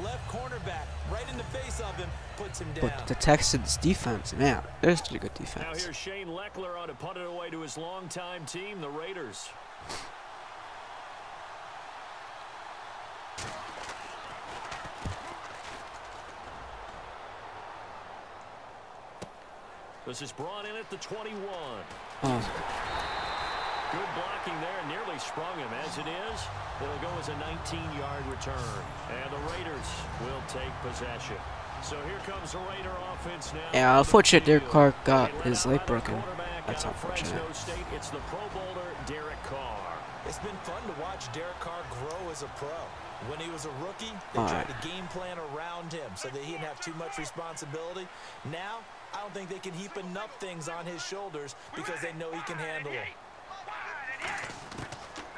left cornerback right in the face of him, puts him down. But the Texans defense, man, there's pretty good defense. Now here's Shane Leckler on to punt it away to his longtime team, the Raiders. This is brought in at the 21. Oh. Good blocking there, nearly sprung him. As it is, it'll go as a 19-yard return. And the Raiders will take possession. So here comes the Raider offense now. Yeah, unfortunately, Derek Carr got his leg broken. That's unfortunate. It's the Pro Bowler, Derek Carr. It's been fun to watch Derek Carr grow as a pro. When he was a rookie, they tried to game plan around him so that he didn't have too much responsibility. Now, I don't think they can heap enough things on his shoulders because they know he can handle them.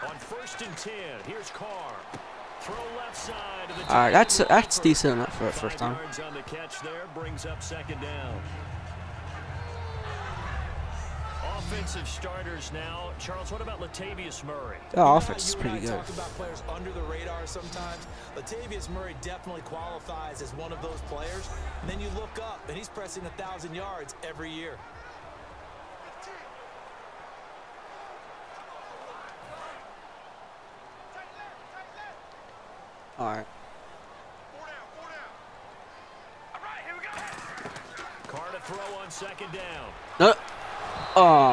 On 1st and 10, here's Carr. Throw left side of the All right, that's decent enough for a first time. 5 yards on the catch there, brings up 2nd down. Offensive starters now. Charles, what about Latavius Murray? The offense is pretty good. Talk about players under the radar sometimes. Latavius Murray definitely qualifies as one of those players. And then you look up, and he's pressing 1,000 yards every year. All right. Carr to throw on 2nd down. No.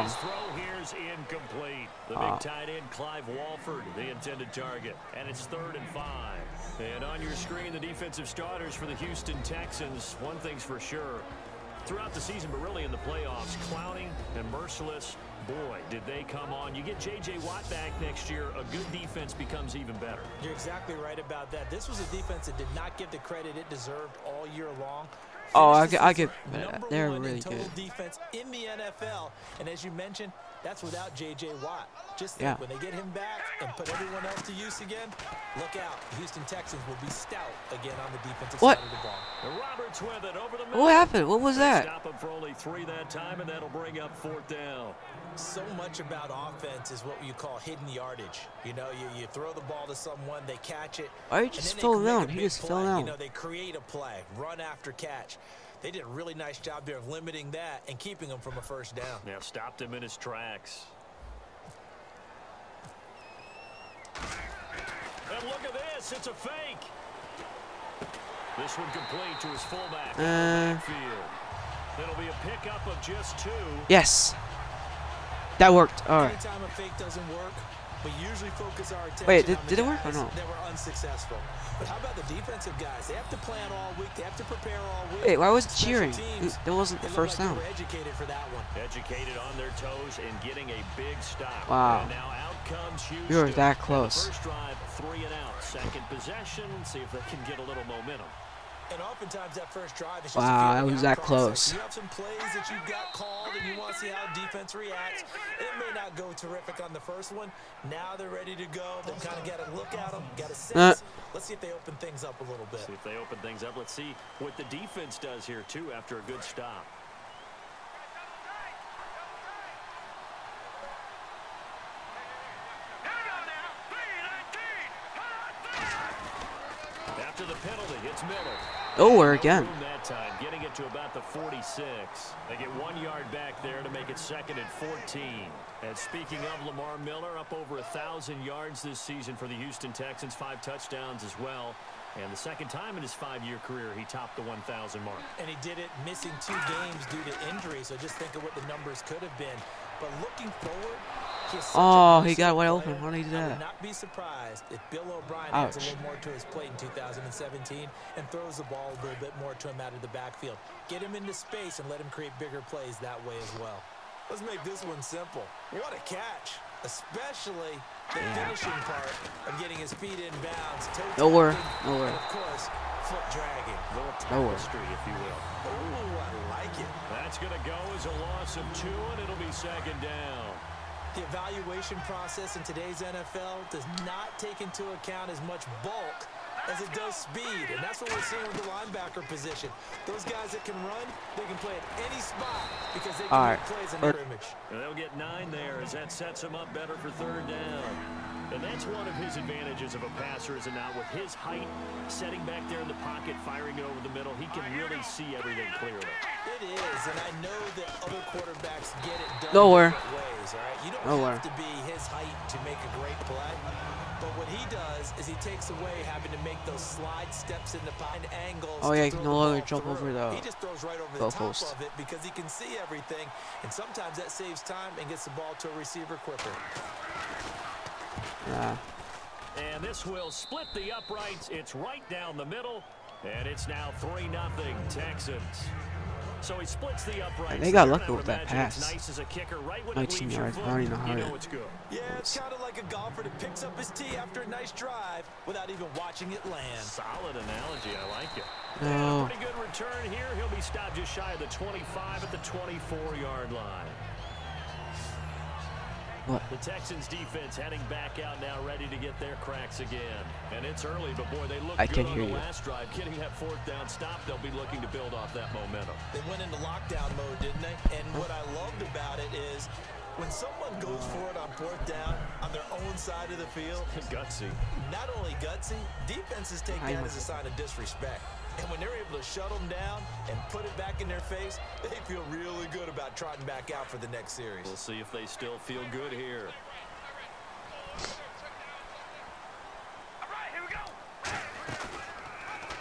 His throw here's incomplete. The big tight end, Clive Walford, the intended target. And it's 3rd and 5. And on your screen, the defensive starters for the Houston Texans. One thing's for sure. Throughout the season, but really in the playoffs, Clowney and Merciless, boy, did they come on. You get J.J. Watt back next year, a good defense becomes even better. You're exactly right about that. This was a defense that did not get the credit it deserved all year long. Oh, I get that. They're really good. Defense in the NFL, and as you mentioned, that's without J.J. Watt. Just think, when they get him back and put everyone else to use again, look out. The Houston Texans will be stout again on the defensive side of the ball. Roberts with it over the middle. What happened? What was that? Stop him for only 3 that time, and that'll bring up 4th down. So much about offense is what you call hidden yardage. You know, you throw the ball to someone, they catch it. Why you just fell down? He just fell down. You know, they create a play, run after catch. They did a really nice job there of limiting that and keeping him from a 1st down. Now stopped him in his tracks. And look at this, it's a fake. This one complete to his fullback. It'll be a pickup of just 2. Yes. That worked. All right. Anytime a fake doesn't work, we usually focus our attention. Wait, did it work or no? That were unsuccessful. But how about the defensive guys? They have to plan all week. They have to prepare all week. Wait, why was it cheering? That wasn't the 1st down. They were educated for that one. Educated on their toes and getting a big stop. Wow. And now out comes Houston. You were that close. First drive, 3 and out. 2nd possession. See if they can get a little momentum. And oftentimes that first drive is just wow, that was that close. You have some plays that you've got called and you want to see how defense reacts. It may not go terrific on the first one. Now they're ready to go. They've kind of got to look at them, got to sense. Let's see if they open things up a little bit. See if they open things up. Let's see what the defense does here, too, after a good stop. After the penalty, it's Miller. Nowhere again. That time, getting it to about the 46. They get 1 yard back there to make it 2nd and 14. And speaking of Lamar Miller, up over 1,000 yards this season for the Houston Texans, 5 touchdowns as well. And the 2nd time in his 5-year career, he topped the 1,000 mark. And he did it missing 2 games due to injury, so just think of what the numbers could have been. But looking forward, he got wide open. Why did he do that? I would not be surprised if Bill O'Brien adds a little more to his plate in 2017 and throws the ball a little bit more to him out of the backfield. Get him into space and let him create bigger plays that way as well. Let's make this one simple. What a catch, especially the finishing part of getting his feet in bounds. Nowhere. And of course, foot dragging. A little tapestry, if you will. Ooh, I like it. That's going to go as a loss of 2, and it'll be 2nd down. The evaluation process in today's NFL does not take into account as much bulk as it does speed, and that's what we're seeing with the linebacker position. Those guys that can run, they can play at any spot because they can make plays in their image. And they'll get 9 there as that sets them up better for 3rd down. And that's one of his advantages of a passer, is it not? With his height, setting back there in the pocket, firing it over the middle, he can really see everything clearly. It is, and I know that other quarterbacks get it done Nowhere. different ways, all right? You don't Nowhere. have to be his height to make a great play. But what he does is he takes away having to make those slide steps in the pocket angles. Oh yeah, you to can throw no the longer ball jump through. over the He just throws right over the goal top post. of it because he can see everything, and sometimes that saves time and gets the ball to a receiver quicker. Yeah. And this will split the uprights. It's right down the middle, and it's now 3-0 Texans. So he splits the uprights. And they got There, lucky I with would that imagine it's pass. nice as a kicker right when 19 it leaves your yards. foot, I don't even know how you to- know it's good. Yeah, it's kind of like a golfer that picks up his tee after a nice drive without even watching it land. Solid analogy. I like it. No. And a pretty good return here. He'll be stopped just shy of the 25 at the 24-yard line. What? The Texans defense heading back out now, ready to get their cracks again. And it's early, but boy, they look I good can on hear the you. last drive. Getting that 4th down stop, they'll be looking to build off that momentum. They went into lockdown mode, didn't they? And what I loved about it is when someone goes for it on 4th down on their own side of the field, Gutsy. not only gutsy, defenses take that as a sign of disrespect. And when they're able to shut them down and put it back in their face, they feel really good about trotting back out for the next series. We'll see if they still feel good here. All right, here we go.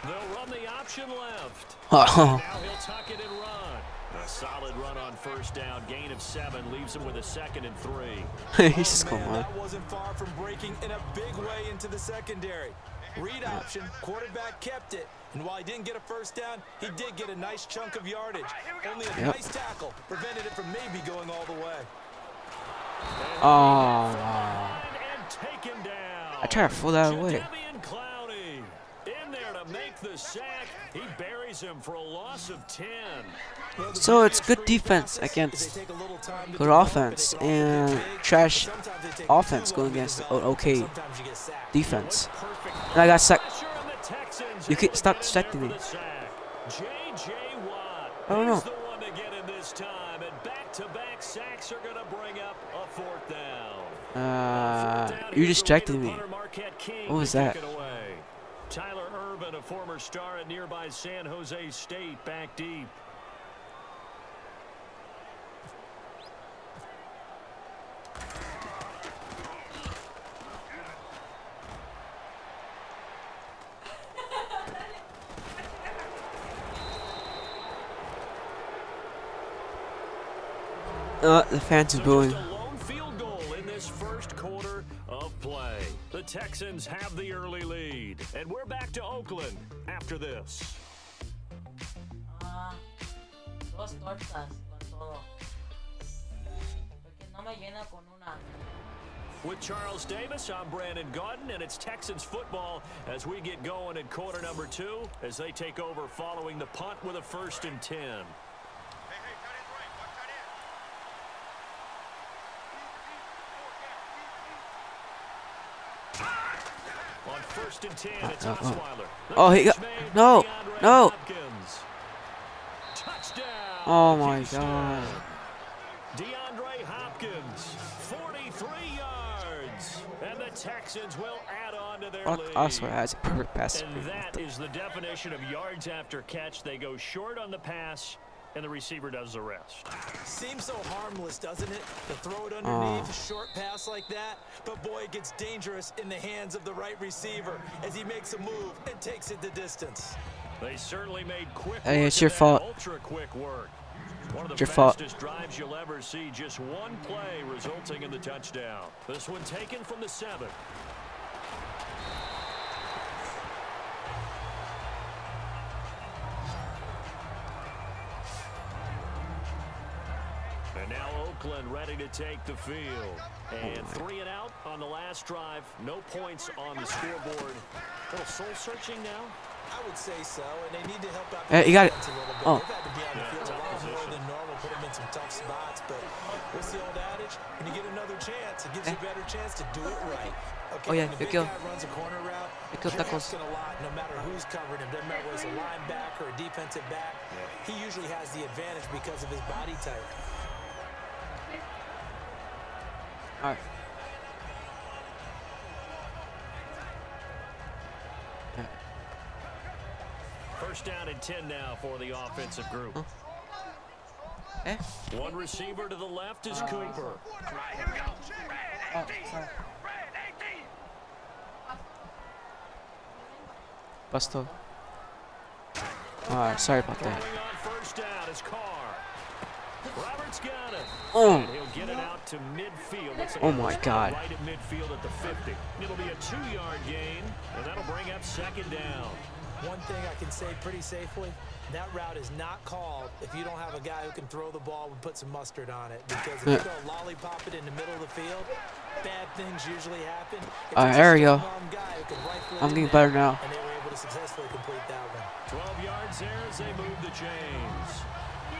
They'll run the option left. Oh. Now he'll tuck it and run. A solid run on 1st down. Gain of 7 leaves him with a 2nd and 3. He's just going on. That wasn't far from breaking in a big way into the secondary. Read option, quarterback kept it. And while he didn't get a 1st down, he did get a nice chunk of yardage. Only a nice tackle prevented it from maybe going all the way. Oh, wow. And taken down. I tried to pull that away. Jadeveon Clowney in there to make the sack. He buries him for a loss of 10. So it's good defense against good offense and trash offense going against okay defense. And I got sacked. You can't stop distracting me. I don't know. The one to get him this time, and back-to-back sacks are going to bring up a 4th down. You distracted me. What was that? Tyler Urban, a former star at nearby San Jose State, back deep. The fans are booing. Just a lone field goal in this 1st quarter of play. The Texans have the early lead. And we're back to Oakland after this. Dos tortas con todo. Porque no me llena con una. With Charles Davis, I'm Brandon Gordon, and it's Texans football as we get going in quarter number 2 as they take over following the punt with a 1st and 10. On 1st and 10, it's Osweiler. Oh, he got no. Touchdown. Oh my God. DeAndre Hopkins, 43 yards. And the Texans will add on to their lead. Osweiler has a perfect pass. And that is the definition of yards after catch. They go short on the pass, and the receiver does the rest. Seems so harmless, doesn't it? To throw it underneath a short pass like that. But boy, it gets dangerous in the hands of the right receiver as he makes a move and takes it the distance. They certainly made quick work. Hey, it's your fault. Ultra quick work. One of the It's your fault. fastest drives you'll ever see. Just one play resulting in the touchdown. This one taken from the 7. And now Oakland ready to take the field. And 3 and out on the last drive. No points on the scoreboard. A little soul-searching now. I would say so, and they need to help out Hey, the you got it. defense a little bit. Oh. They've had to be on the field a lot more than normal, put them in some tough spots, but what's the old adage? When you get another chance, it gives you a better chance to do it right. Okay, Oh, yeah, when the good big kill. guy runs a corner route, Good kill, you're tacos. asking a lot no matter who's covering him. Doesn't matter whether it's a linebacker or a defensive back. He usually has the advantage because of his body type. All right. First down and 10 now for the offensive group. Eh? One receiver to the left is Cooper. Right, here we go. Red 18. Sorry. Red 18. Busto. Alright, sorry about that. Going on first down is Carr. Roberts got it. Oh. And he'll get it out to midfield. Looks like Oh my God. Right at midfield at the 50. It'll be a 2-yard gain, and that'll bring up second down. One thing I can say pretty safely, that route is not called if you don't have a guy who can throw the ball and put some mustard on it. Because if you go lollipop it in the middle of the field, bad things usually happen. There we go. I'm getting better now. And they were able to successfully complete that one. 12 yards there as they move the chains.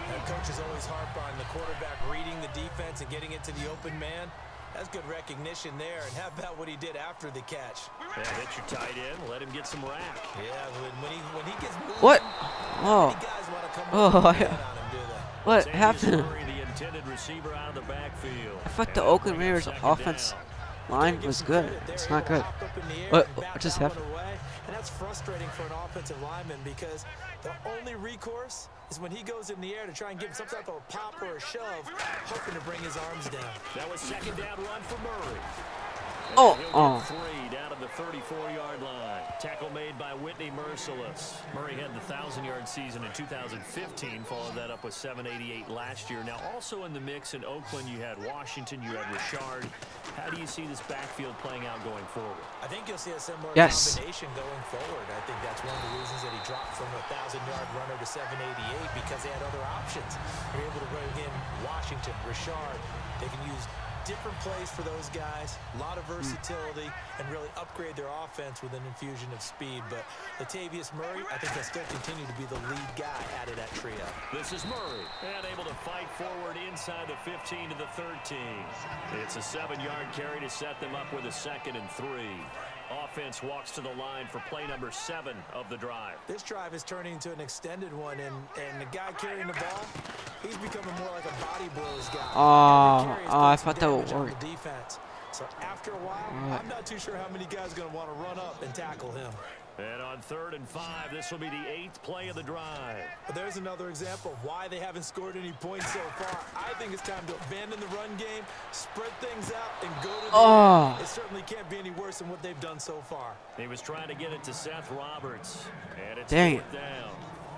And coaches always harp on the quarterback reading the defense and getting it to the open man. That's good recognition there. And how about what he did after the catch? Yeah, hit your tight end, let him get some rack. Yeah, when he gets moving, What? many Oh. guys want to come Oh, over and yeah. get on him, do they? What Xavier happened? Murray, the intended receiver out of the backfield. I thought the Oakland Raiders offense line was good. It's not good. What just happened? And that's frustrating for an offensive lineman because the only recourse is when he goes in the air to try and give some type of a pop or a shove, hoping to bring his arms down. That was second down run for Murray. Oh, He'll get 3 down to the 34-yard line. Tackle made by Whitney Merciless. Murray had the 1,000-yard season in 2015, followed that up with 788 last year. Now, also in the mix in Oakland, you had Washington, you had Richard. How do you see this backfield playing out going forward? I think you'll see a similar Yes. combination going forward. I think that's one of the reasons that he dropped from a 1,000-yard runner to 788 because they had other options. They're able to bring in Washington, Richard. They can use different plays for those guys, a lot of versatility, and really upgrade their offense with an infusion of speed. But Latavius Murray, I think he'll still continue to be the lead guy out of that trio. This is Murray, and able to fight forward inside the 15 to the 13. It's a 7-yard carry to set them up with a 2nd and 3. Offense walks to the line for play number 7 of the drive. This drive is turning into an extended one, and the guy carrying the ball, he's becoming more like a body blows guy. I thought that would work. Defense. So after a while, I'm not too sure how many guys are going to want to run up and tackle him. And on 3rd and 5, this will be the 8th play of the drive. But there's another example of why they haven't scored any points so far. I think it's time to abandon the run game, spread things out, and go to the end. It certainly can't be any worse than what they've done so far. He was trying to get it to Seth Roberts, and it's Dang. 4th down.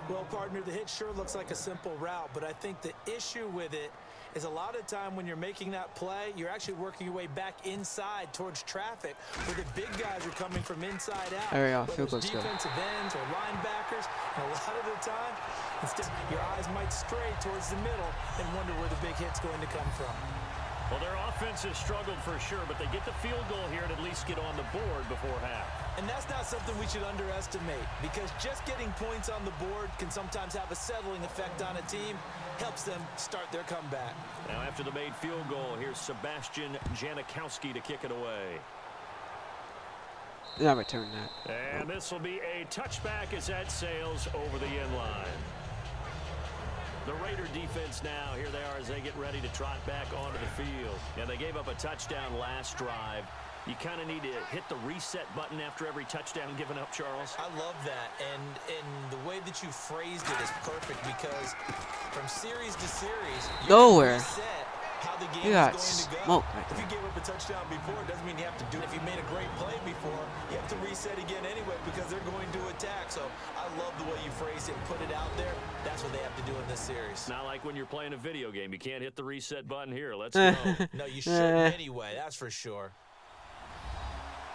Well, partner, the hit sure looks like a simple route, but I think the issue with it is a lot of time when you're making that play, you're actually working your way back inside towards traffic where the big guys are coming from inside out. There we go. Whether Field it's goal's good. defensive ends or linebackers, and a lot of the time, instead, your eyes might stray towards the middle and wonder where the big hit's going to come from. Well, their offense has struggled for sure, but they get the field goal here and at least get on the board before half. And that's not something we should underestimate because just getting points on the board can sometimes have a settling effect on a team, helps them start their comeback. Now after the made field goal, here's Sebastian Janikowski to kick it away. Yeah, return that. And this will be a touchback as that sails over the end line. The Raider defense now, here they are as they get ready to trot back onto the field. And they gave up a touchdown last drive. You kind of need to hit the reset button after every touchdown given up, Charles. I love that, and the way that you phrased it is perfect because from series to series, you Nowhere. can reset how the game You got is going to go. smoked right If you there. gave up a touchdown before, it doesn't mean you have to do it. If you made a great play before, you have to reset again anyway because they're going to attack. So I love the way you phrased it and put it out there. That's what they have to do in this series. Not like when you're playing a video game. You can't hit the reset button here. Let's go. No, you shouldn't anyway. That's for sure.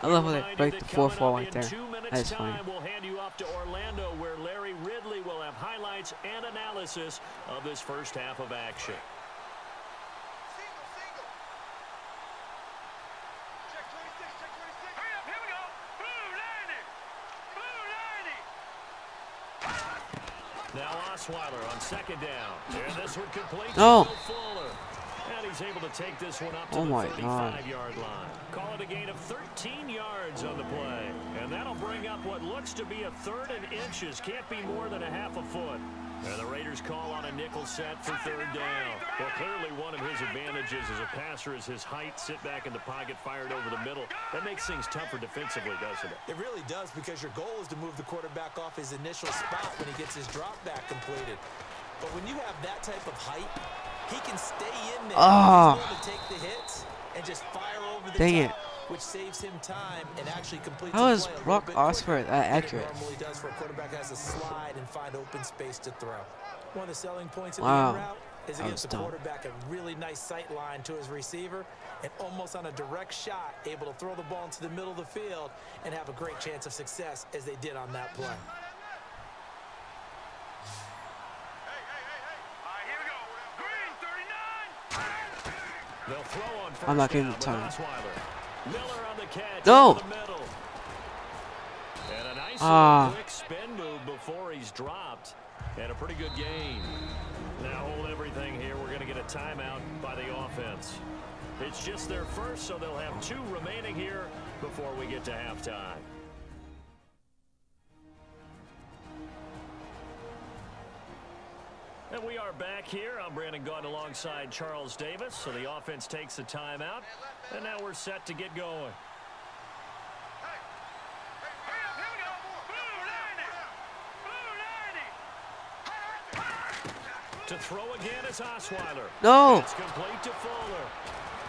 I love how they break the 4-4 right there. 2 minutes That is funny. time, we'll hand you off to Orlando, where Larry Ridley will have highlights and analysis of this first half of action. Single. Check 26, check 26. Hurry up, here we go. Blue 90. Now Osweiler on 2nd down. And this one complete No. to Fuller. And he's able to take this one up to Oh the my God. 35-yard line. Call it a gain of 13 yards on the play. And that'll bring up what looks to be a 3rd and inches. Can't be more than a half a foot. And the Raiders call on a nickel set for 3rd down. Well, clearly one of his advantages as a passer is his height. Sit back in the pocket, fired over the middle. That makes things tougher defensively, doesn't it? It really does, because your goal is to move the quarterback off his initial spot when he gets his drop back completed. But when you have that type of height, he can stay in there. He's willing to take the hits and just fire over the top, which saves him time and actually completes How is the play Brock Oscar that accurate? It normally does for a quarterback has to slide and find open space to throw. One of the selling points of the in route is against the quarterback a really nice sight line to his receiver, and almost on a direct shot able to throw the ball into the middle of the field and have a great chance of success as they did on that play. I'm not giving him time. No! No! And a nice quick spin move before he's dropped. And a pretty good gain. Now hold everything here. We're going to get a timeout by the offense. It's just their first, so they'll have 2 remaining here before we get to halftime. And we are back here. I'm Brandon Gaunt alongside Charles Davis. So the offense takes a timeout. And now we're set to get going. To throw again is Osweiler. No! It's complete to Fuller.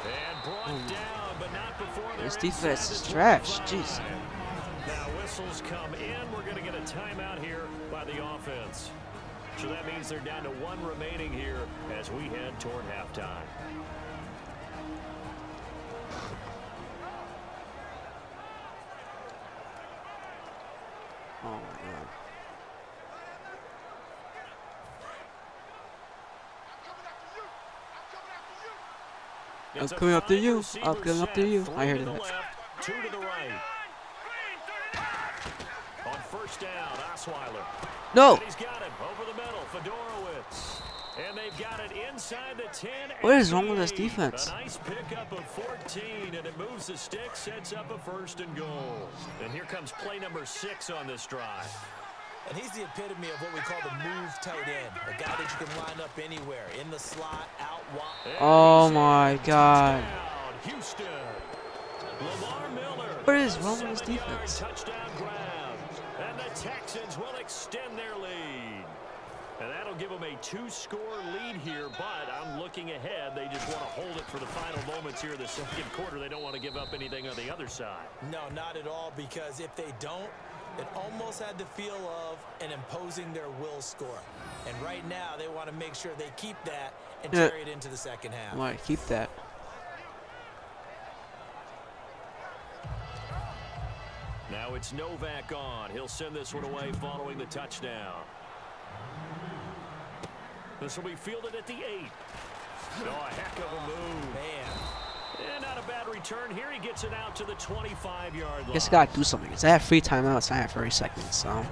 And brought down, but not before this defense is trash. Jeez. Now whistles come in. We're going to get a timeout here by the offense. So that means they're down to 1 remaining here as we head toward halftime. Oh my God. I'm coming after you. I'm coming after you. I heard that. 2 to the right. On first down, Osweiler. No. And he's got it over the middle, Fedorowicz. And they've got it inside the 10. What is wrong with this defense? A nice pickup of 14, and it moves the stick, sets up a 1st and goal. And here comes play number 6 on this drive. And he's the epitome of what we call the move tight end, a guy that you can line up anywhere, in the slot, out wide. Oh my God. Houston. Lamar Miller. What is wrong with this defense? Touchdown grab. And the Texans will extend their lead. And that'll give them a 2-score lead here, but I'm looking ahead. They just want to hold it for the final moments here in the 2nd quarter. They don't want to give up anything on the other side. No, not at all, because if they don't, it almost had the feel of an imposing their will score. And right now, they want to make sure they keep that and carry it into the 2nd half. Why keep that? Now it's Novak on. He'll send this one away following the touchdown. This will be fielded at the 8. Oh, a heck of a move. Man. And not a bad return here. He gets it out to the 25-yard line. Guess I gotta do something. Cause I have free timeouts. I have 30 seconds, so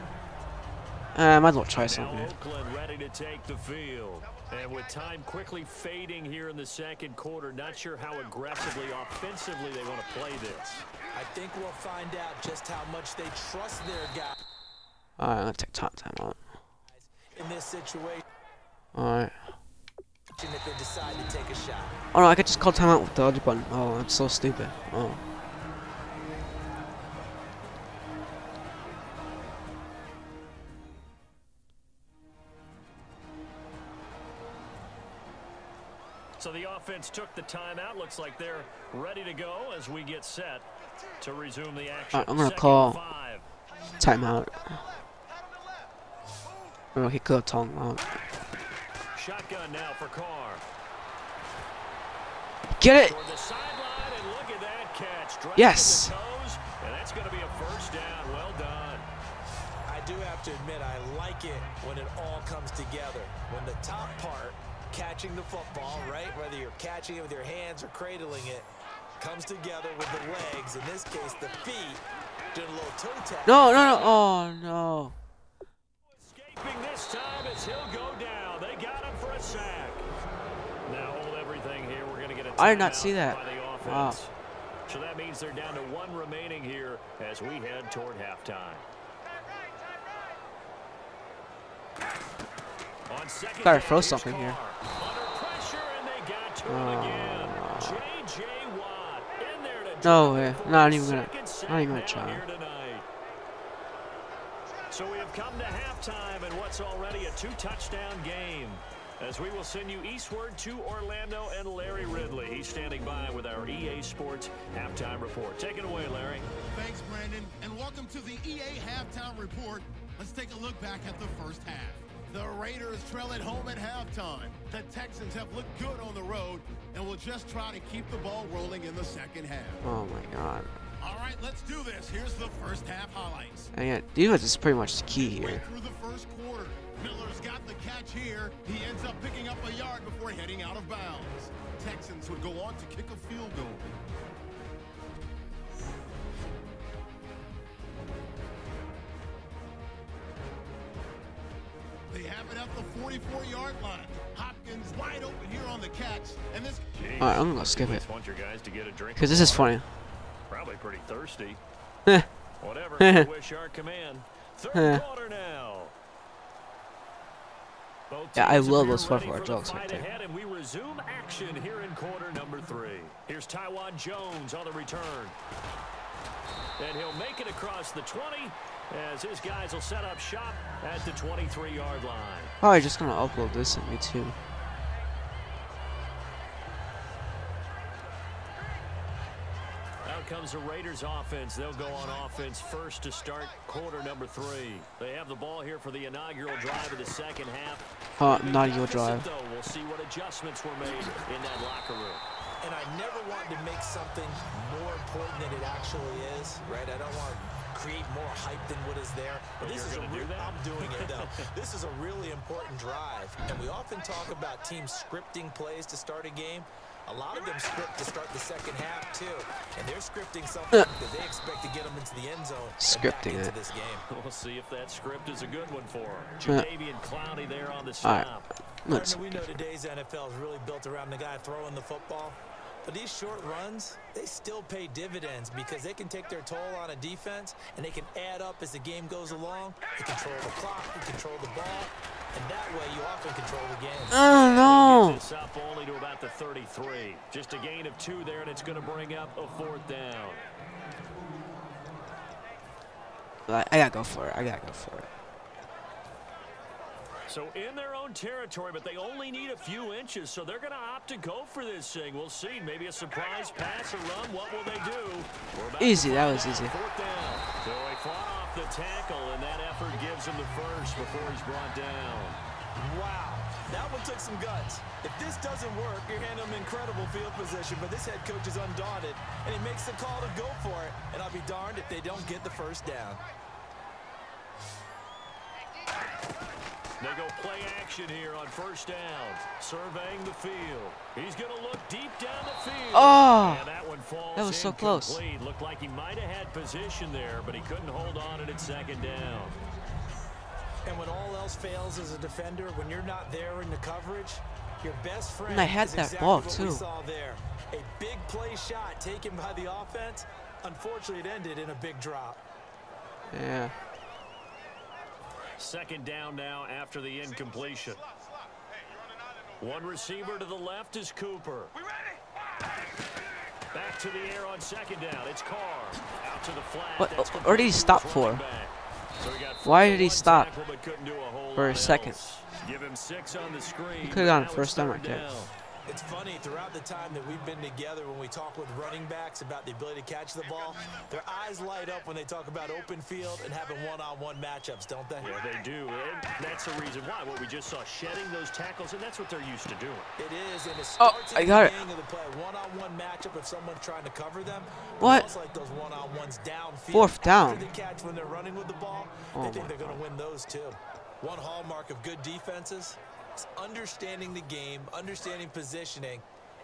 I might as well try something. Now Oakland ready to take the field. And with time quickly fading here in the 2nd quarter, not sure how aggressively, offensively they want to play this. I think we'll find out just how much they trust their guy. Alright, I'm gonna take timeout. In this situation. Alright. If they decide to take a shot. Oh no, I could just call timeout with the other button. Oh, I'm so stupid. Oh. So the offense took the timeout. Looks like they're ready to go as we get set to resume the action. I'm gonna call timeout. Oh, he could have told him out. Shotgun now for Carr. Get it! Toward the sideline, and look at that catch. Driving Yes. the toes, and that's going to be a 1st down. Well done. I do have to admit, I like it when it all comes together. When the top part, catching the football, right, whether you're catching it with your hands or cradling it, comes together with the legs, in this case the feet, doing a little toe tap. No, no, no. Oh, no. Escaping this time as he'll go down. They got him for a sack. Now hold everything here. I did not see that. by the Wow. offense. So that means they're down to 1 remaining here as we head toward halftime. On second Gotta down, throw here's something Carr. here. Under pressure, and they got to him again. J.J. Watt in there to No drive way. it for Not his even gonna. second sack Not even gonna now try. here tonight. So we have come to halftime in what's already a 2-touchdown game, as we will send you eastward to Orlando and Larry Ridley. He's standing by with our EA Sports halftime report. Take it away, Larry. Thanks, Brandon, and welcome to the EA Halftime Report. Let's take a look back at the first half. The Raiders trail at home at halftime. The Texans have looked good on the road and will just try to keep the ball rolling in the second half. Oh my God. All right, let's do this. Here's the first half highlights. And yeah, defense is pretty much the key Midway here. through the first quarter, Miller's got the catch here. He ends up picking up a yard before heading out of bounds. Texans would go on to kick a field goal. They have it at the 44-yard line. Hopkins wide open here on the catch, and this. Alright, I'm gonna skip it. Just want your guys to get a drink Because of this is water. funny. Probably pretty thirsty. Heh. Whatever. We wish our command. Third quarter now. Both Yeah, I teams love appear those ready 4-4 for the jokes fight right there. ahead, and we resume action here in quarter number 3. Here's Tywan Jones on the return. And he'll make it across the 20 as his guys will set up shop at the 23-yard line. Probably just gonna upload this in me too. Out comes the Raiders offense. They'll go on offense first to start quarter number 3. They have the ball here for the inaugural drive of the second half. Not your Deficit, drive. though. We'll see what adjustments were made in that locker room. And I never want to make something more important than it actually is, right? I don't want to create more hype than what is there. But this is a real, I'm doing it though. This is a really important drive. And we often talk about teams scripting plays to start a game. A lot of them script to start the second half too. And they're scripting something that they expect to get them into the end zone. Scripting into it. this game. We'll see if that script is a good one for them. Jadavian Clowney there on the stop. Let's. We know today's NFL is really built around the guy throwing the football. But these short runs, they still pay dividends because they can take their toll on a defense and they can add up as the game goes along. They control the clock, they control the ball, and that way you often control the game. Oh no! This up only to about the 33. Just a gain of 2 there, and it's going to bring up a 4th down. I gotta go for it. I gotta go for it. So in their own territory, but they only need a few inches, so they're going to opt to go for this thing. We'll see. Maybe a surprise pass or run. What will they do? Easy. That was easy. 4th down. So he fought off the tackle, and that effort gives him the first before he's brought down. Wow, that one took some guts. If this doesn't work, you're handing him incredible field position, but this head coach is undaunted, and he makes the call to go for it, and I'll be darned if they don't get the first down. They go play action here on 1st down. Surveying the field. He's going to look deep down the field. Oh, And that one falls that was so close. incomplete. Looked like he might have had position there, but he couldn't hold on it at 2nd down. And when all else fails as a defender, when you're not there in the coverage, your best friend And I had is that exactly ball, what too. we saw there. A big play shot taken by the offense. Unfortunately, it ended in a big drop. Yeah. 2nd down now after the incompletion. One receiver to the left is Cooper. Back to the air on 2nd down. It's Carr. Out to the flat. What? That's What did he stop for? back. So he got Why did he 41 stop tackle, but couldn't do a whole for a lot second? else. Give him 6 on the screen. He could have gotten Now first it's down 3rd right there. down. It's funny, throughout the time that we've been together, when we talk with running backs about the ability to catch the ball, their eyes light up when they talk about open field and having one-on-one matchups, don't they? Yeah, they do. And that's the reason why. What we just saw, shedding those tackles, and that's what they're used to doing. It is, and it Oh, starts I at got the it. beginning of the play. One-on-one matchup if someone's trying to cover them. What? It's like those one-on-ones downfield. 4th down. After the catch when they're running with the ball, Oh they think my they're going to win those too. One hallmark of good defenses is understanding the game, understanding positioning,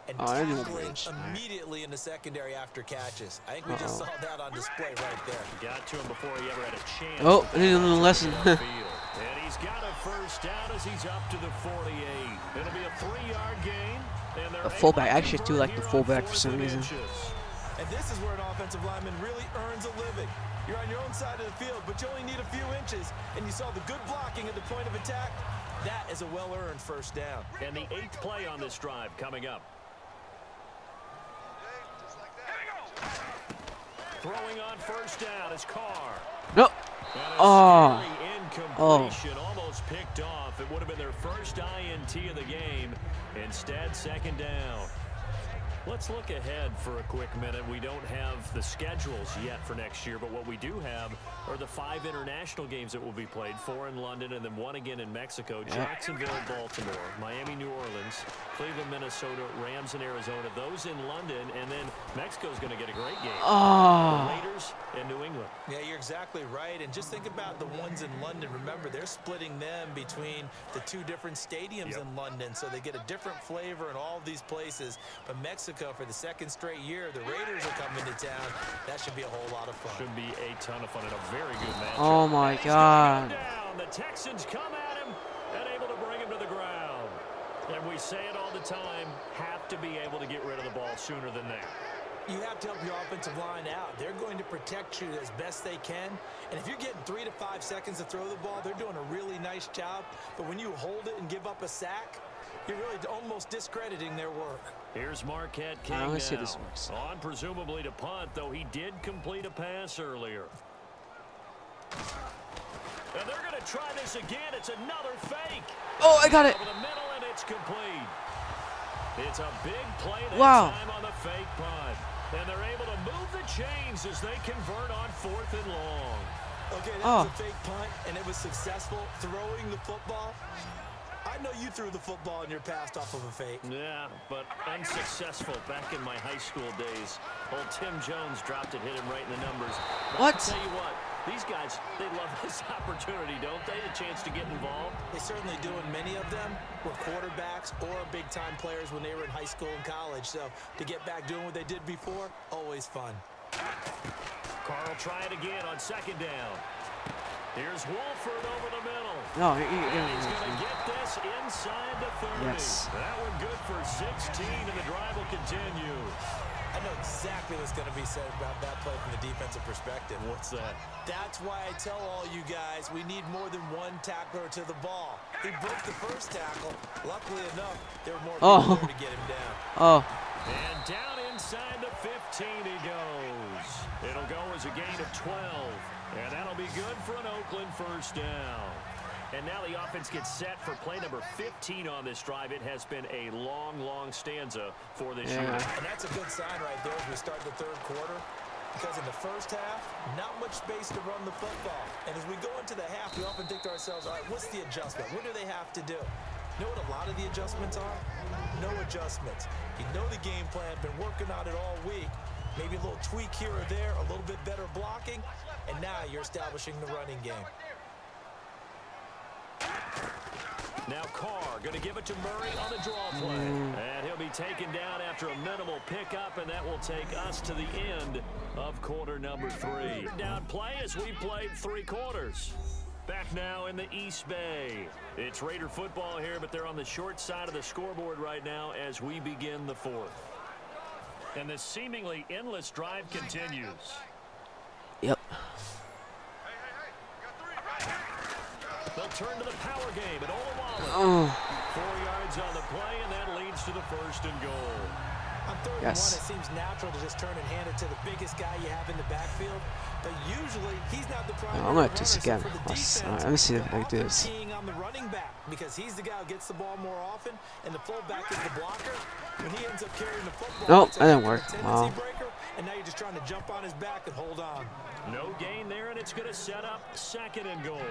and Oh, I didn't tackling reach. immediately in the secondary after catches. I think we just saw that on display right there. Got to him before he ever had a chance. Oh, I need a little lesson. And he's got a first down as he's up to the 48. It'll be a 3-yard gain. The fullback. I actually do like the fullback for some reason. And this is where an offensive lineman really earns a living. You're on your own side of the field, but you only need a few inches, and you saw the good blocking at the point of attack. That is a well-earned first down. And the 8th play on this drive coming up. Throwing on first down is Carr. No. Oh. Incompletion, almost picked off. It would have been their first INT of the game. Instead, second down. Let's look ahead for a quick minute. We don't have the schedules yet for next year, but what we do have are the 5 international games that will be played, 4 in London and then 1 again in Mexico. Jacksonville, Baltimore, Miami, New Orleans, Cleveland, Minnesota, Rams in Arizona. Those in London, and then Mexico's going to get a great game. The Raiders and New England. Yeah, you're exactly right. And just think about the ones in London. Remember, they're splitting them between the 2 different stadiums in London, so they get a different flavor in all of these places. But Mexico, for the 2nd straight year, the Raiders are coming to town. That should be a whole lot of fun. Should be a ton of fun and a very good matchup. Oh my God. The Texans come at him and able to bring him to the ground. And we say it all the time, have to be able to get rid of the ball sooner than that. You have to help your offensive line out. They're going to protect you as best they can. And if you're getting 3 to 5 seconds to throw the ball, they're doing a really nice job. But when you hold it and give up a sack, you're really almost discrediting their work. Here's Marquette King I now. see this works. On presumably to punt, though he did complete a pass earlier. And they're going to try this again. It's another fake. Oh, I got it. Over the middle, and it's complete. It's a big play that time on the fake punt. And they're able to move the chains as they convert on 4th and long. Okay, that was a fake punt, and it was successful. Throwing the football. I know you threw the football in your past off of a fake. Yeah, but unsuccessful back in my high school days. Old Tim Jones dropped it, hit him right in the numbers. But What? I'll tell you what, these guys, they love this opportunity, don't they? The chance to get involved. They certainly do, and many of them were quarterbacks or big-time players when they were in high school and college. So to get back doing what they did before, always fun. Carl try it again on 2nd down. Here's Wolford over the middle. No, he's going to get this inside the 30. Yes. That one good for 16, and the drive will continue. I know exactly what's going to be said about that play from the defensive perspective. What's that? That's why I tell all you guys we need more than one tackler to the ball. He broke the first tackle. Luckily enough, there were more people there to get him down. And down inside the 15 he goes. It'll go as a gain of 12. And that'll be good for an Oakland first down. And now the offense gets set for play number 15 on this drive. It has been a long, long stanza for this year. And that's a good sign right there as we start the 3rd quarter. Because in the first half, not much space to run the football. And as we go into the half, we often think to ourselves, all right, what's the adjustment? What do they have to do? You know what a lot of the adjustments are? No adjustments. You know the game plan, been working on it all week. Maybe a little tweak here or there, a little bit better blocking, and now you're establishing the running game. Now Carr going to give it to Murray on the draw play. And he'll be taken down after a minimal pickup, and that will take us to the end of quarter number 3. Down play as we played 3 quarters. Back now in the East Bay. It's Raider football here, but they're on the short side of the scoreboard right now as we begin the 4th. And this seemingly endless drive continues. Yep. They'll turn to the power game at Olawale. 4 yards on the play, and that leads to the 1st and goal. On 3rd and 1, it seems natural to just turn and hand it to the biggest guy you have in the backfield. But usually, he's not the primary I'm going to do this runner, again. so for the Let me see if I can do often this. keying on the running back because he's the guy who gets the ball more often, and the fullback is the blocker. When he ends up carrying the football, nope, that didn't work. Wow. Breaker, and now you're just trying to jump on his back and hold on. No gain there, and it's going to set up 2nd and goal.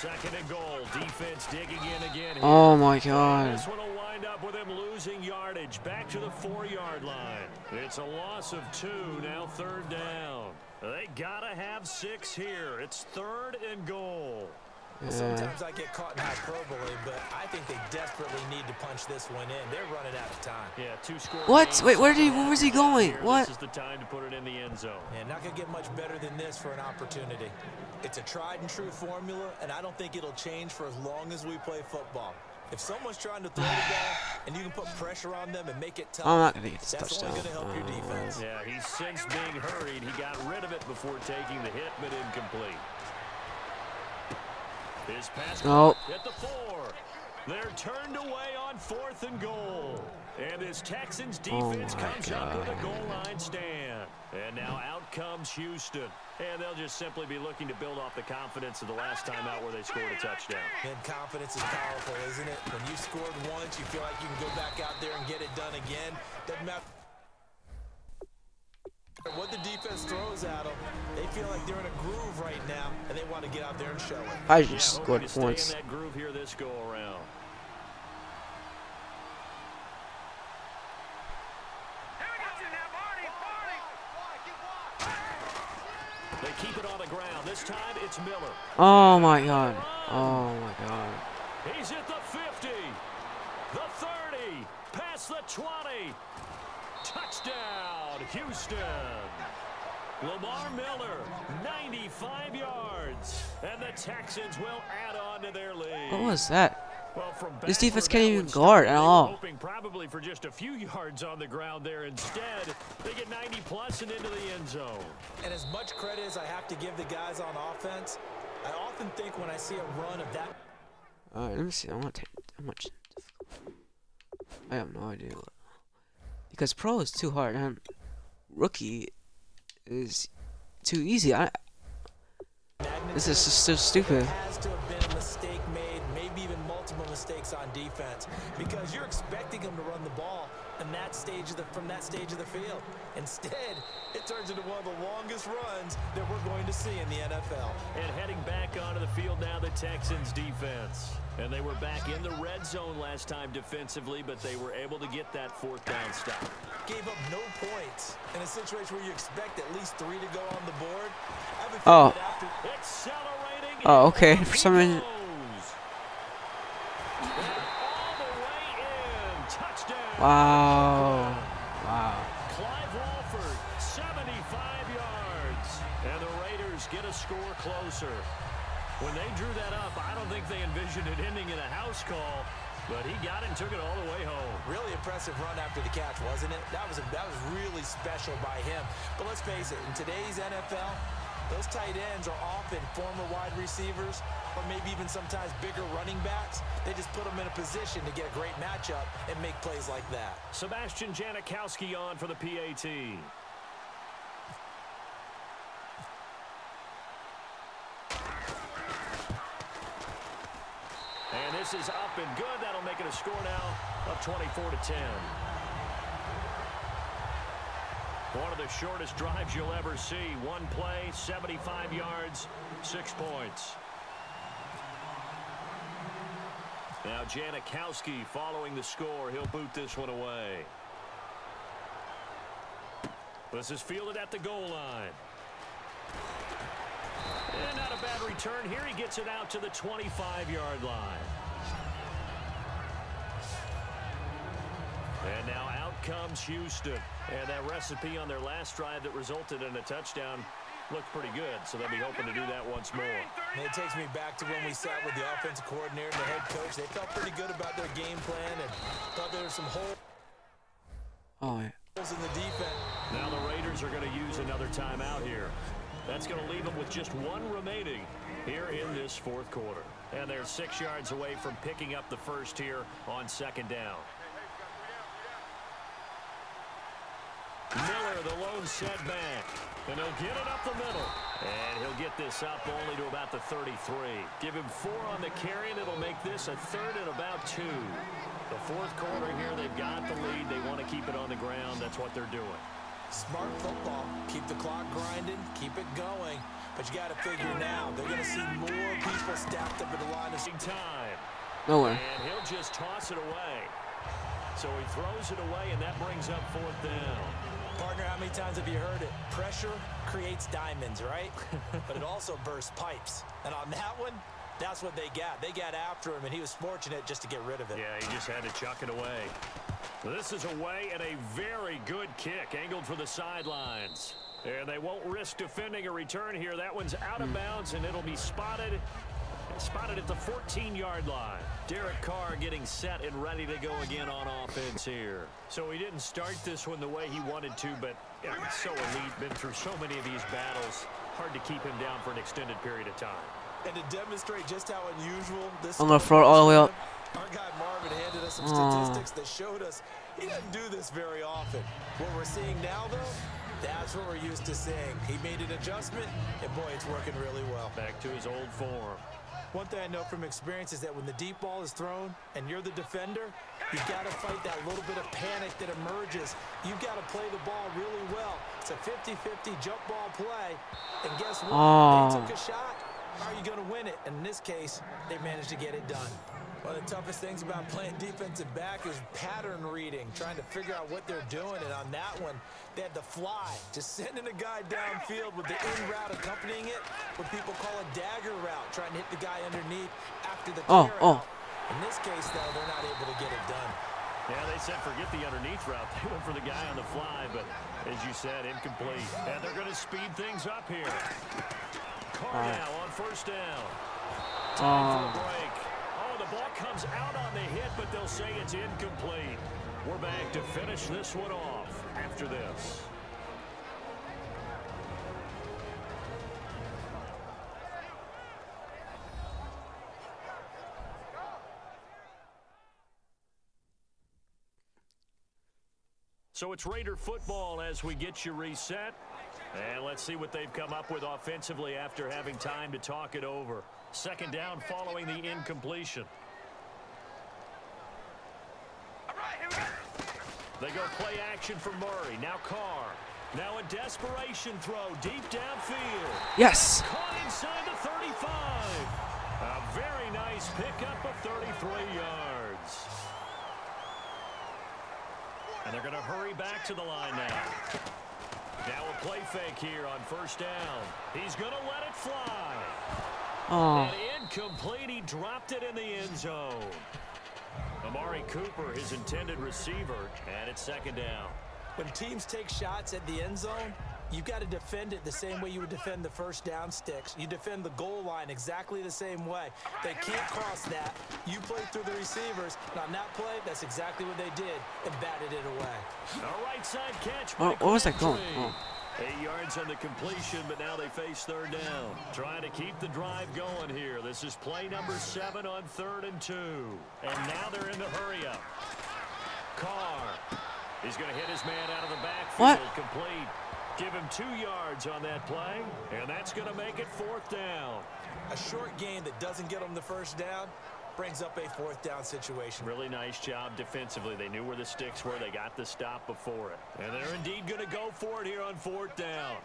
2nd and goal. Defense digging in again. Oh my God. This one will wind up with him losing yardage back to the 4-yard line. It's a loss of 2. Now 3rd down. They gotta have 6 here. It's 3rd and goal. Sometimes I get caught in hyperbole, but I think they desperately need to punch this one in. They're running out of time. Yeah, 2 scores. What? Wait, where was he going? What? This is the time to put it in the end zone. And not going to get much better than this for an opportunity. It's a tried and true formula, and I don't think it'll change for as long as we play football. If someone's trying to throw the ball and you can put pressure on them and make it tough, I'm not going to get this that's touchdown. only going to help your defense. Yeah, he's since being hurried. He got rid of it before taking the hit, but incomplete. His pass at the 4. They're turned away on 4th and goal. And his Texans defense comes up with a goal line stand. And now out comes Houston. And they'll just simply be looking to build off the confidence of the last time out where they scored a touchdown. And confidence is powerful, isn't it? When you scored once, you feel like you can go back out there and get it done again. Doesn't matter what the defense throws at them. They feel like they're in a groove right now, and they want to get out there and show it. I just scored Stay in points. that groove here this go around. They keep it on the ground. This time it's Miller. Oh my god. Oh my god. He's at the 50, the 30, past the 20. Touchdown, Houston. Lamar Miller, 95 yards. And the Texans will add on to their lead. What was that? Well, from This back defense where can't that even one guard started, at they were all. hoping probably for just a few yards on the ground there. Instead, they get 90 plus and into the end zone. And as much credit as I have to give the guys on offense, I often think when I see a run of that. Alright, let me see. I want to take how much. I have no idea. Because pro is too hard and rookie is too easy. This is just so stupid. There has to have been a mistake made, maybe even multiple mistakes on defense, because you're expecting them to run the ball in that stage of from that stage of the field. Instead, it turns into one of the longest runs that we're going to see in the NFL. And heading back onto the field now, the Texans defense. And they were back in the red zone last time defensively, but they were able to get that 4th down stop. Gave up no points in a situation where you expect at least 3 to go on the board. I have a feeling Oh. that after Accelerating. Oh, okay. For some reason. All the way in. Touchdown. Wow. Wow. Clive Walford, 75 yards. And the Raiders get a score closer. When they drew that up, I don't think they envisioned it ending in a house call, but he got it and took it all the way home. Really impressive run after the catch, wasn't it? That was really special by him. But let's face it, in today's NFL, those tight ends are often former wide receivers or maybe even sometimes bigger running backs. They just put them in a position to get a great matchup and make plays like that. Sebastian Janikowski on for the PAT. And this is up and good. That'll make it a score now of 24-10. One of the shortest drives you'll ever see. One play, 75 yards, 6 points. Now Janikowski following the score. He'll boot this one away. This is fielded at the goal line. And not a bad return here. He gets it out to the 25-yard line. And now out comes Houston. And that recipe on their last drive that resulted in a touchdown looked pretty good. So they'll be hoping to do that once more. And it takes me back to when we sat with the offensive coordinator and the head coach. They felt pretty good about their game plan and thought there were some holes in the defense. Now the Raiders are going to use another timeout here. That's going to leave them with just one remaining here in this 4th quarter. And they're 6 yards away from picking up the first here on 2nd down. Miller, the lone setback. And he'll get it up the middle. And he'll get this up only to about the 33. Give him 4 on the carry, and it'll make this a 3rd and about 2. The 4th quarter here, they've got the lead. They want to keep it on the ground. That's what they're doing. Smart football. Keep the clock grinding. Keep it going. But you got to figure now, they're going to see more people stacked up at the line of time. Nowhere. And he'll just toss it away. So he throws it away, and that brings up 4th down. Partner, how many times have you heard it? Pressure creates diamonds, right? But it also bursts pipes. And on that one, That's what they got. They got after him, and he was fortunate just to get rid of it. Yeah, he just had to chuck it away. This is away and a very good kick, angled for the sidelines. And they won't risk defending a return here. That one's out of bounds, and it'll be spotted at the 14-yard line. Derek Carr getting set and ready to go again on offense here. So he didn't start this one the way he wanted to, but yeah, he's so elite, been through so many of these battles. Hard to keep him down for an extended period of time. And to demonstrate just how unusual this I'm gonna throw it all the way up. Our guy Marvin handed us some statistics that showed us he doesn't do this very often. What we're seeing now, though, that's what we're used to seeing. He made an adjustment, and boy, it's working really well. Back to his old form. One thing I know from experience is that when the deep ball is thrown and you're the defender, you've got to fight that little bit of panic that emerges. You've got to play the ball really well. It's a 50-50 jump ball play. And guess what? They took a shot. How are you going to win it? And in this case, they managed to get it done. One of the toughest things about playing defensive back is pattern reading, trying to figure out what they're doing. And on that one, they had to fly, just sending a guy downfield with the in route accompanying it, what people call a dagger route, trying to hit the guy underneath after the tear out. In this case, though, they're not able to get it done. Yeah, they said forget the underneath route. They went for the guy on the fly, but as you said, incomplete. And they're going to speed things up here. Carr now on first down. Time for a break. Oh, the ball comes out on the hit, but they'll say it's incomplete. We're back to finish this one off after this. So it's Raider football as we get you reset. And let's see what they've come up with offensively after having time to talk it over. Second down following the incompletion. They go play action for Murray. Now Carr. Now a desperation throw deep downfield. Yes. Caught inside the 35. A very nice pickup of 33 yards. And they're going to hurry back to the line now. Now a play fake here on first down. He's going to let it fly. And incomplete. He dropped it in the end zone. Amari Cooper, his intended receiver, and it's second down. When teams take shots at the end zone, you've got to defend it the same way you would defend the first down sticks. You defend the goal line exactly the same way. They can't cross that. You play through the receivers. And on that play, that's exactly what they did and batted it away. A right side catch. What was that going? 8 yards on the completion, but now they face third down. Trying to keep the drive going here. This is play number 7 on 3rd and 2. And now they're in the hurry-up. Carr. He's going to hit his man out of the backfield. Complete. Give him 2 yards on that play, and that's going to make it 4th down. A short game that doesn't get them the first down brings up a 4th down situation. Really nice job defensively. They knew where the sticks were. They got the stop before it. And they're indeed going to go for it here on 4th down.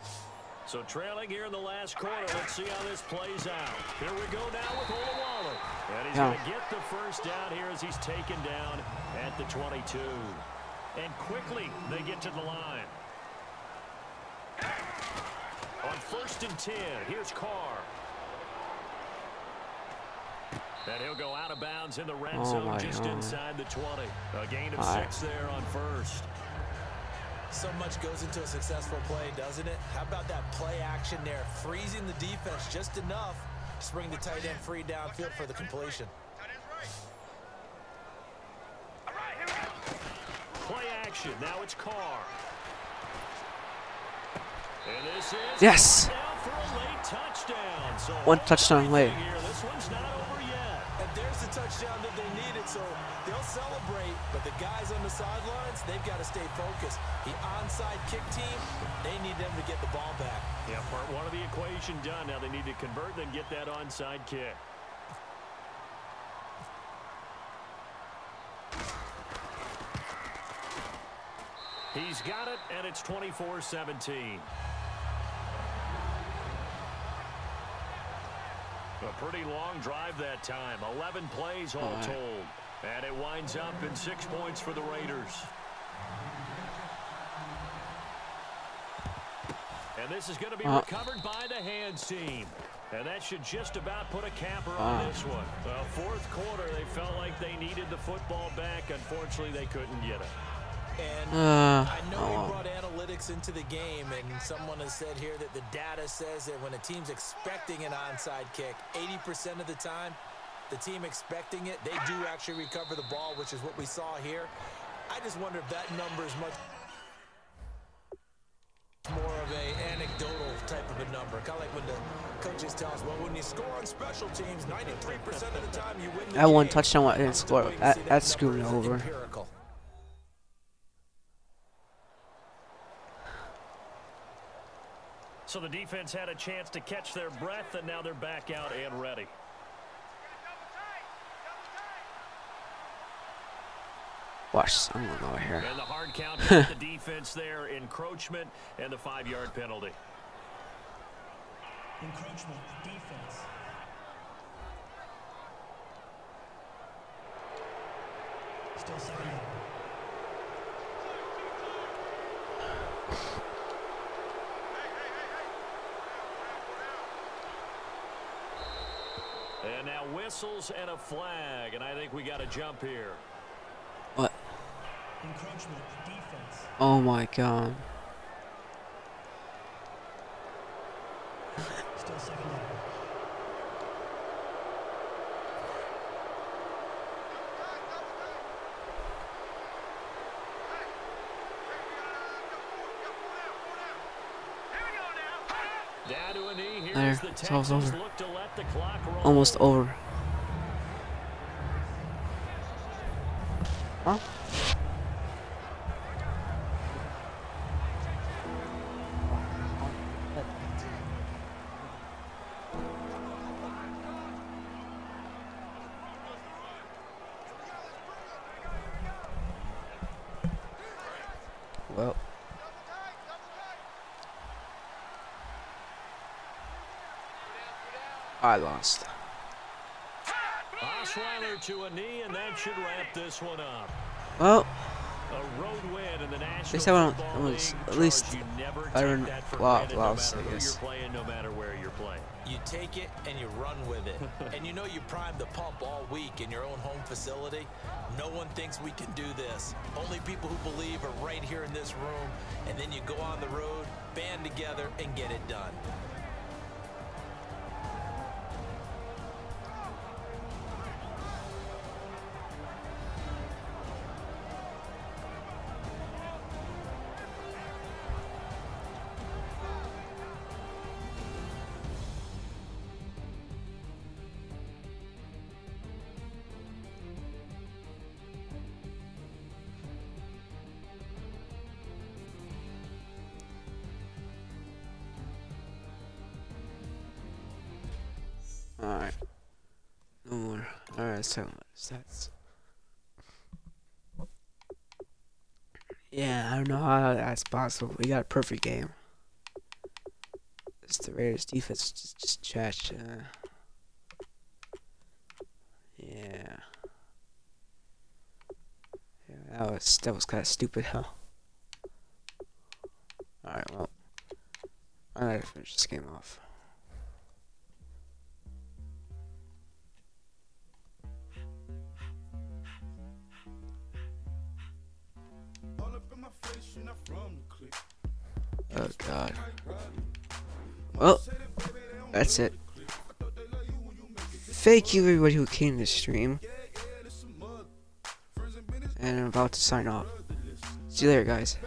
So trailing here in the last quarter. Let's see how this plays out. Here we go now with Olawale. And he's going to get the first down here as he's taken down at the 22. And quickly they get to the line. On 1st and 10, here's Carr. And he'll go out of bounds in the red zone just inside the 20. A gain of 6 there on 1st. So much goes into a successful play, doesn't it? How about that play action there? Freezing the defense just enough to bring the tight end free downfield for the completion. Play action. Now it's Carr. And this is yes. Down for a late touchdown. So 1 touchdown late. This one's not over yet. And there's the touchdown that they needed, so they'll celebrate. But the guys on the sidelines, they've got to stay focused. The onside kick team, they need them to get the ball back. Yeah, part 1 of the equation done. Now they need to convert and get that onside kick. He's got it, and it's 24-17. A pretty long drive that time. 11 plays all told. And it winds up in 6 points for the Raiders. And this is going to be recovered by the hands team. And that should just about put a capper on this one. Fourth quarter, they felt like they needed the football back. Unfortunately, they couldn't get it. And I know we brought analytics into the game, and someone has said here that the data says that when a team's expecting an onside kick, 80% of the time, the team expecting it, they do actually recover the ball, which is what we saw here. I just wonder if that number is much more of a anecdotal type of a number. Kind of like when the coaches tell us, well, when you score on special teams, 93% of the time you win the game. That one touchdown I didn't score. That screwed me over. Empirical. So the defense had a chance to catch their breath, and now they're back out and ready. Watch this. I'm going over here. And the hard count to the defense there, encroachment, and the 5-yard penalty. Encroachment, defense. Still second down. And now whistles and a flag, and I think we got a jump here. What? Encroachment, defense. Oh my god. Still second down. Down to a knee. There, Here's the it's almost Texans over. look to let the clock roll. Almost over. Huh? Well. I lost. Osweiler to a knee, and that should wrap this one up. Well, A road win in the National least I won. Football It was League at least charge. You never better take than that for lost, granted, no I matter who guess. you're playing, no matter where you're playing. You take it and you run with it. And you know you primed the pump all week in your own home facility. No one thinks we can do this. Only people who believe are right here in this room. And then you go on the road, band together, and get it done. Alright. No more. Alright, let's talk about stats. Yeah, I don't know how that's possible. We got a perfect game. It's the Raiders defense just trash. Yeah. Yeah, that was kind of stupid, huh? Alright, well. I gotta finish this game off. Oh god. Well, that's it. Thank you everybody who came to the stream. And I'm about to sign off. See you later, guys.